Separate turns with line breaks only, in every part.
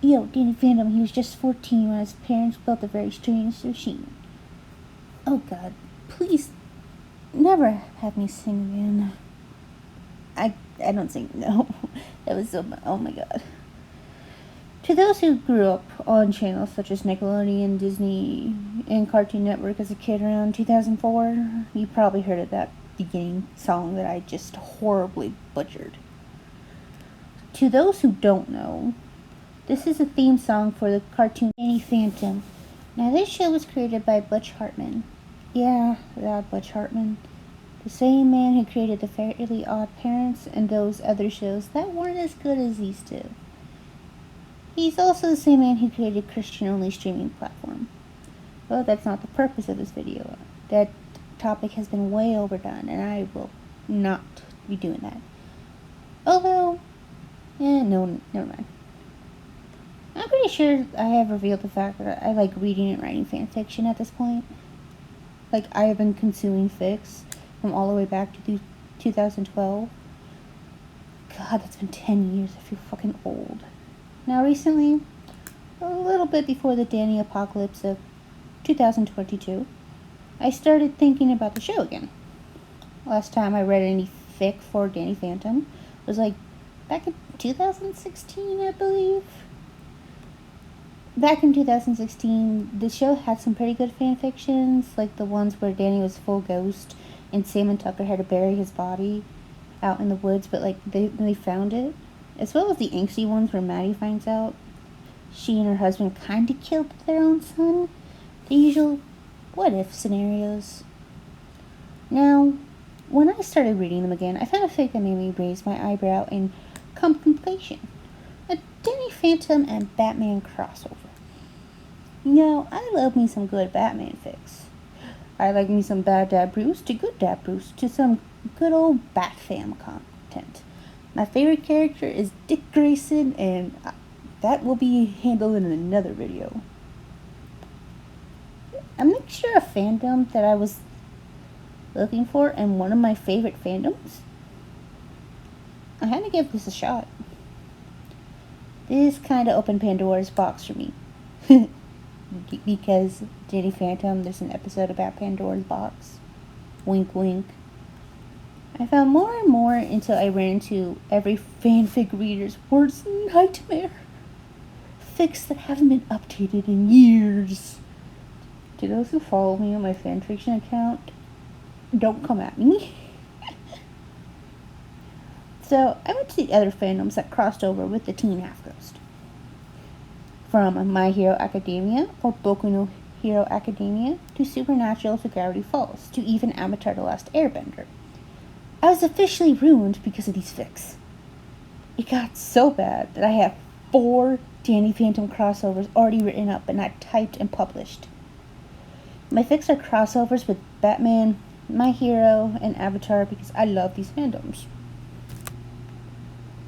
Yo, Danny Phantom, he was just 14 when his parents built a very strange machine. Oh god, please never have me sing again. I don't sing, no. That was so, oh my god. To those who grew up on channels such as Nickelodeon, Disney, and Cartoon Network as a kid around 2004, you probably heard of that beginning song that I just horribly butchered. To those who don't know, this is a theme song for the cartoon Danny Phantom. Now this show was created by Butch Hartman. Yeah, that Butch Hartman. The same man who created the Fairly Odd Parents and those other shows that weren't as good as these two. He's also the same man who created Christian-only streaming platform. Well, that's not the purpose of this video. That topic has been way overdone, and I will not be doing that. Although, no, never mind. I'm pretty sure I have revealed the fact that I like reading and writing fanfiction at this point. Like, I have been consuming Fics from all the way back to 2012. God, that's been 10 years. I feel fucking old. Now, recently, a little bit before the Danny apocalypse of 2022, I started thinking about the show again. Last time I read any fic for Danny Phantom was like back in 2016, I believe. Back in 2016, the show had some pretty good fanfictions, like the ones where Danny was full ghost and Sam and Tucker had to bury his body out in the woods, but like they found it. As well as the angsty ones where Maddie finds out she and her husband kinda killed their own son. The usual what-if scenarios. Now, when I started reading them again, I found a fic that made me raise my eyebrow in contemplation. A Danny Phantom and Batman crossover. Now, I love me some good Batman fics. I like me some bad Dad Bruce to good Dad Bruce to some good old Bat-Fam content. My favorite character is Dick Grayson, and that will be handled in another video. A mixture of fandom that I was looking for and one of my favorite fandoms. I had to give this a shot. This kind of opened Pandora's box for me. Because Danny Phantom, there's an episode about Pandora's box. Wink wink. I found more and more until I ran into every fanfic reader's worst nightmare. Fics that haven't been updated in years. To those who follow me on my fanfiction account, don't come at me. So, I went to the other fandoms that crossed over with the Teen Half-Ghost. From My Hero Academia, or Boku no Hero Academia, to Supernatural to Gravity Falls, to even Avatar The Last Airbender. I was officially ruined because of these fics. It got so bad that I have 4 Danny Phantom crossovers already written up and not typed and published. My fics are crossovers with Batman, My Hero, and Avatar because I love these fandoms.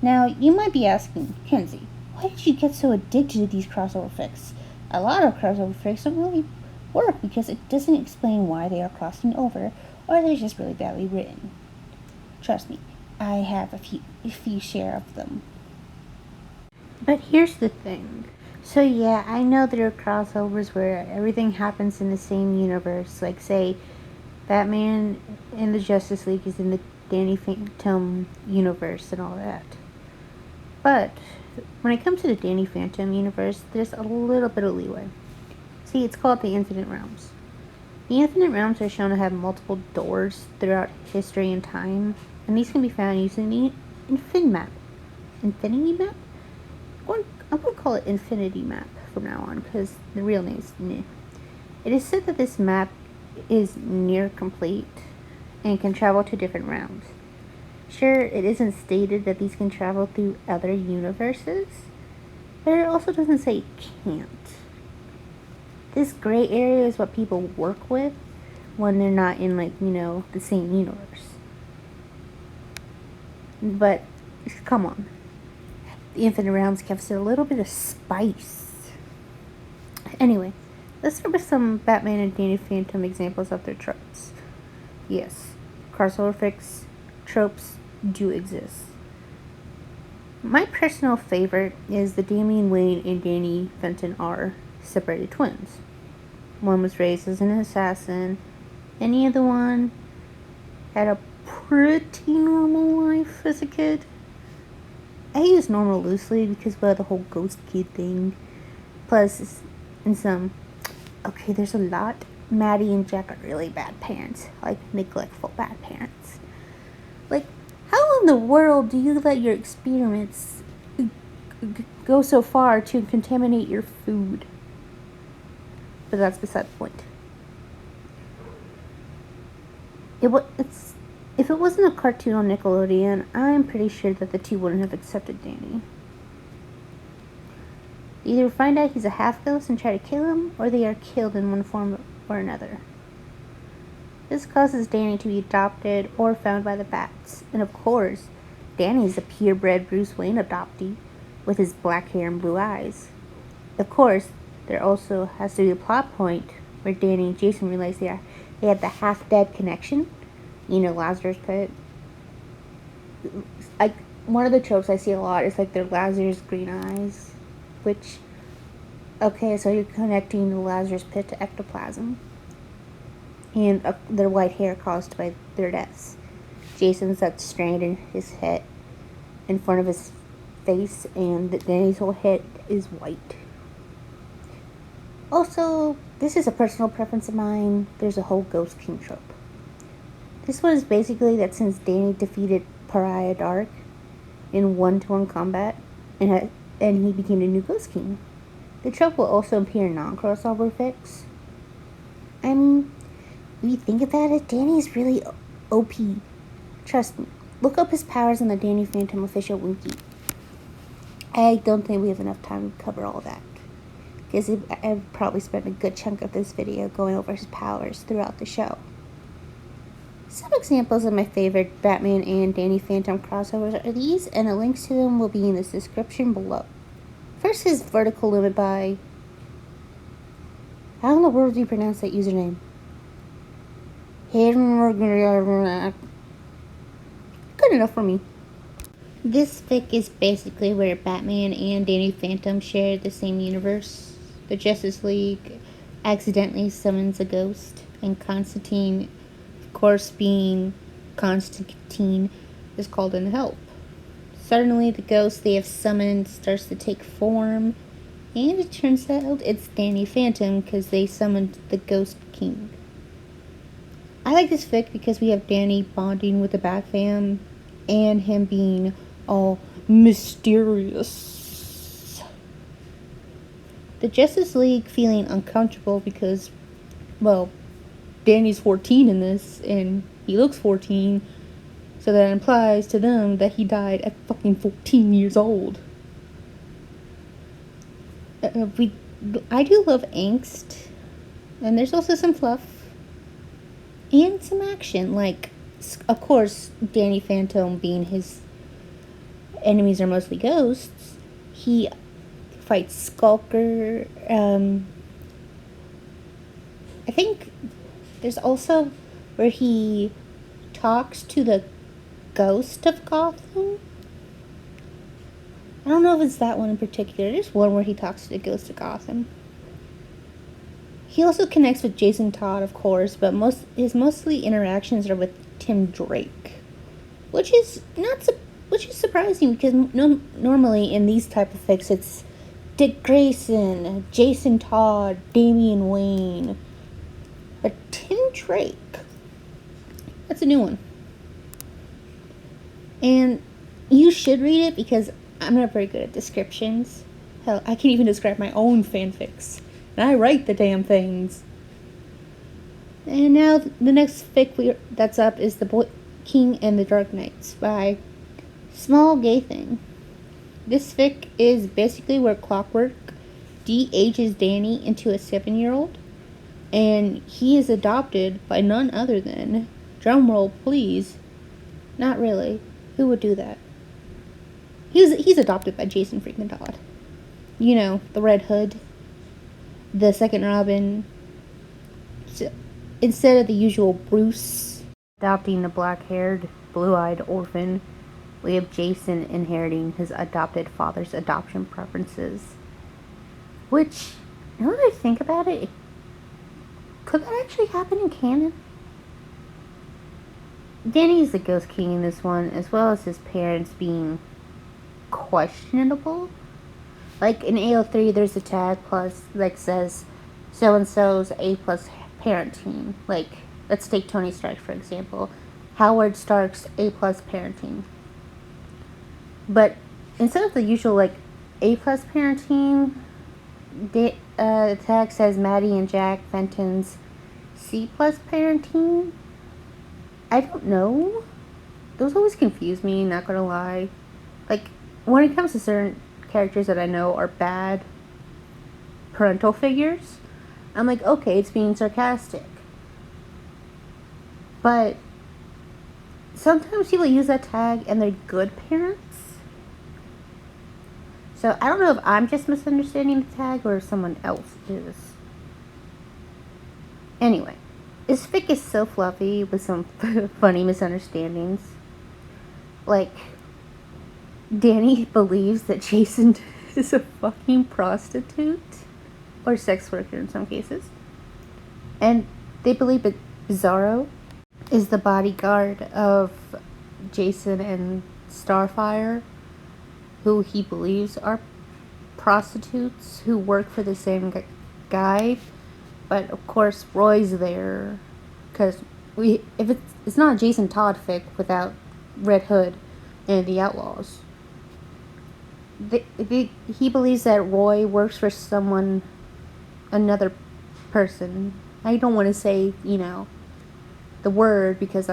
Now, you might be asking, Kenzie, why did you get so addicted to these crossover fics? A lot of crossover fics don't really work because it doesn't explain why they are crossing over, or they're just really badly written. Trust me, I have a few share of them. But here's the thing. So yeah, I know there are crossovers where everything happens in the same universe. Like, say, Batman and the Justice League is in the Danny Phantom universe and all that. But when it comes to the Danny Phantom universe, there's a little bit of leeway. See, it's called the Infinite Realms. The Infinite Realms are shown to have multiple doors throughout history and time, and these can be found using the Infinity Map. Infinity Map? I would call it Infinity Map from now on, because the real name is N. It is said that this map is near complete and can travel to different realms. Sure, it isn't stated that these can travel through other universes, but it also doesn't say it can't. This gray area is what people work with when they're not in, like, the same universe. But, come on. The Infinite Realms gives it a little bit of spice. Anyway, let's start with some Batman and Danny Phantom examples of their tropes. Yes, crossover fics tropes do exist. My personal favorite is the Damian Wayne and Danny Fenton are separated twins. One was raised as an assassin, and the other one had a pretty normal life as a kid. I use normal loosely because of the whole ghost kid thing. Plus, in some, okay, there's a lot. Maddie and Jack are really bad parents, like neglectful bad parents. Like, how in the world do you let your experiments go so far to contaminate your food? But that's beside the point. If it wasn't a cartoon on Nickelodeon, I'm pretty sure that the two wouldn't have accepted Danny. They either find out he's a half ghost and try to kill him, or they are killed in one form or another. This causes Danny to be adopted or found by the Bats. And of course, Danny is a purebred Bruce Wayne adoptee with his black hair and blue eyes. Of course, there also has to be a plot point where Danny and Jason realize they have the half-dead connection. You know, Lazarus Pit. Like, one of the tropes I see a lot is like their Lazarus green eyes. Which, okay, so you're connecting the Lazarus Pit to ectoplasm. And their white hair caused by their deaths. Jason's that strand in his head, in front of his face, and Danny's whole head is white. Also, this is a personal preference of mine, there's a whole Ghost King trope. This one is basically that since Danny defeated Pariah Dark in 1-to-1 combat, and he became the new Ghost King, the trope will also appear in non-crossover fics. I mean, if you think about it, Danny's really OP. Trust me. Look up his powers on the Danny Phantom official wiki. I don't think we have enough time to cover all that, because I've probably spent a good chunk of this video going over his powers throughout the show. Some examples of my favorite Batman and Danny Phantom crossovers are these, and the links to them will be in the description below. First is Vertical Limit by... How in the world do you pronounce that username? Good enough for me. This fic is basically where Batman and Danny Phantom share the same universe. The Justice League accidentally summons a ghost, and Constantine, of course being Constantine, is called in to help. Suddenly the ghost they have summoned starts to take form, and it turns out it's Danny Phantom because they summoned the Ghost King. I like this fic because we have Danny bonding with the Bat Fam and him being all mysterious. The Justice League feeling uncomfortable because, well, Danny's 14 in this and he looks 14, so that implies to them that he died at fucking 14 years old. I do love angst, and there's also some fluff. And some action, like, of course, Danny Phantom being his enemies are mostly ghosts. He fights Skulker. I think there's also where he talks to the ghost of Gotham. I don't know if it's that one in particular. There's one where he talks to the ghost of Gotham. He also connects with Jason Todd, of course, but his mostly interactions are with Tim Drake, which is surprising because normally in these type of fics it's Dick Grayson, Jason Todd, Damian Wayne, but Tim Drake, that's a new one, and you should read it because I'm not very good at descriptions. Hell, I can't even describe my own fanfics. And I write the damn things. And now the next fic that's up is The Boy King and the Dark Knights by Small Gay Thing. This fic is basically where Clockwork de-ages Danny into a 7-year-old. And he is adopted by none other than, drumroll please, not really, who would do that? He's adopted by Jason freaking Todd. You know, the Red Hood. The second Robin, so instead of the usual Bruce adopting the black-haired, blue-eyed orphan, we have Jason inheriting his adopted father's adoption preferences. Which, now that I think about it, could that actually happen in canon? Danny's the Ghost King in this one, as well as his parents being questionable. Like in AO3, there's a tag plus like says so and so's A plus parenting. Like let's take Tony Stark for example. Howard Stark's A plus parenting. But instead of the usual like A plus parenting, the tag says Maddie and Jack Fenton's C plus parenting. I don't know. Those always confuse me, not gonna lie. Like, when it comes to certain characters that I know are bad parental figures, I'm like, okay, it's being sarcastic. But sometimes people use that tag and they're good parents. So I don't know if I'm just misunderstanding the tag or if someone else is. Anyway, this fic is so fluffy with some funny misunderstandings. Like, Danny believes that Jason is a fucking prostitute or sex worker in some cases. And they believe that Bizarro is the bodyguard of Jason and Starfire, who he believes are prostitutes who work for the same guy. But of course, Roy's there because if it's not a Jason Todd fic without Red Hood and the Outlaws. He believes that Roy works for another person. I don't want to say, the word because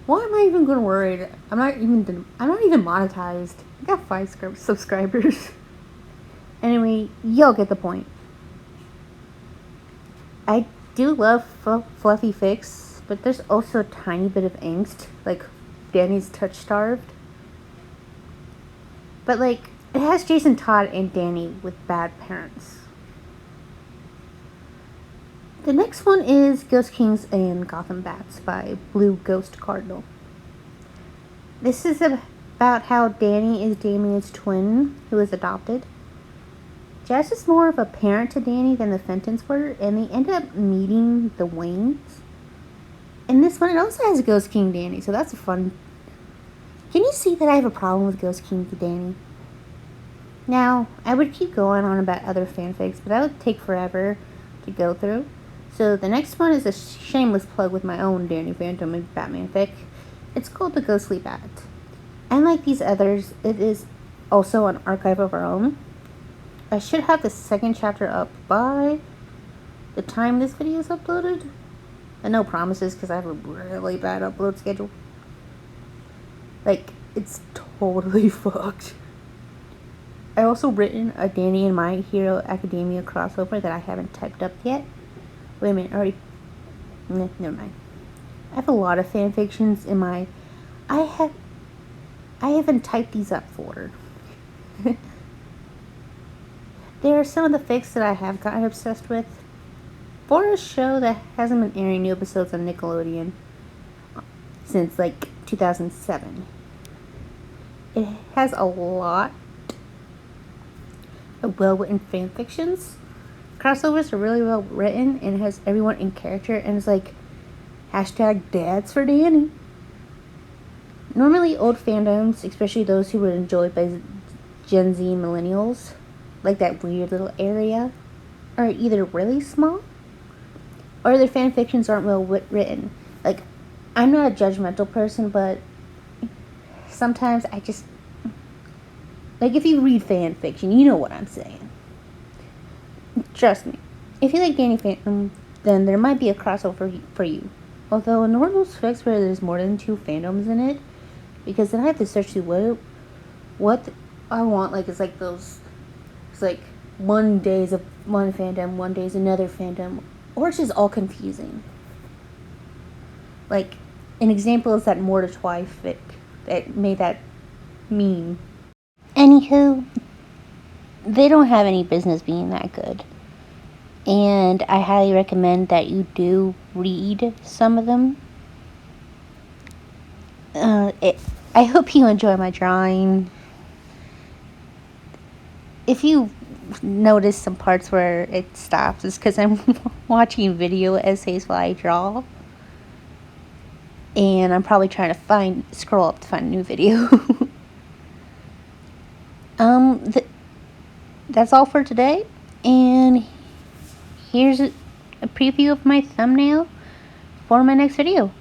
why am I even going to worry? I'm not even monetized. I got 5 subscribers. Anyway, y'all get the point. I do love fluffy fics, but there's also a tiny bit of angst, like Danny's touch-starved. But like, it has Jason Todd and Danny with bad parents. The next one is Ghost Kings and Gotham Bats by Blue Ghost Cardinal. This is about how Danny is Damien's twin, who is adopted. Jess is more of a parent to Danny than the Fentons were, and they end up meeting the Waynes. And this one, it also has Ghost King Danny, so that's fun. Can you see that I have a problem with Ghost King Danny? Now, I would keep going on about other fanfics, but that would take forever to go through. So the next one is a shameless plug with my own Danny Phantom and Batman fic. It's called The Ghostly Bat. Unlike these others, it is also an archive of our own. I should have the second chapter up by the time this video is uploaded. And no promises because I have a really bad upload schedule. Like, it's totally fucked. I also written a Danny and My Hero Academia crossover that I haven't typed up yet. Wait a minute, never mind. I have a lot of fanfictions in my... I haven't typed these up for. There are some of the fics that I have gotten obsessed with. For a show that hasn't been airing new episodes on Nickelodeon since like 2007. It has a lot of well-written fanfictions. Crossovers are really well written and it has everyone in character and it's like #dads for Danny. Normally old fandoms, especially those who were enjoyed by Gen Z millennials, like that weird little area, are either really small or their fanfictions aren't well written. Like, I'm not a judgmental person, but sometimes I just... Like, if you read fanfiction, you know what I'm saying. Trust me. If you like Danny Phantom, then there might be a crossover for you. Although in normal fics where there's more than 2 fandoms in it, because then I have to search through what I want. Like, it's like those... It's like one day is one fandom, one day is another fandom. Or it's just all confusing. Like, an example is that Mordecai fic that made that meme. Anywho, they don't have any business being that good. And I highly recommend that you do read some of them. I hope you enjoy my drawing. If you notice some parts where it stops, it's because I'm watching video essays while I draw. And I'm probably trying to scroll up to find a new video. That's all for today. And here's a preview of my thumbnail for my next video.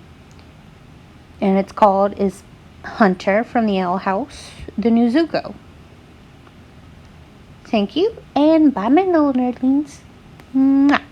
And it's called Is Hunter from the Owl House the New Zuko? Thank you, and bye my little nerdlings. Mwah.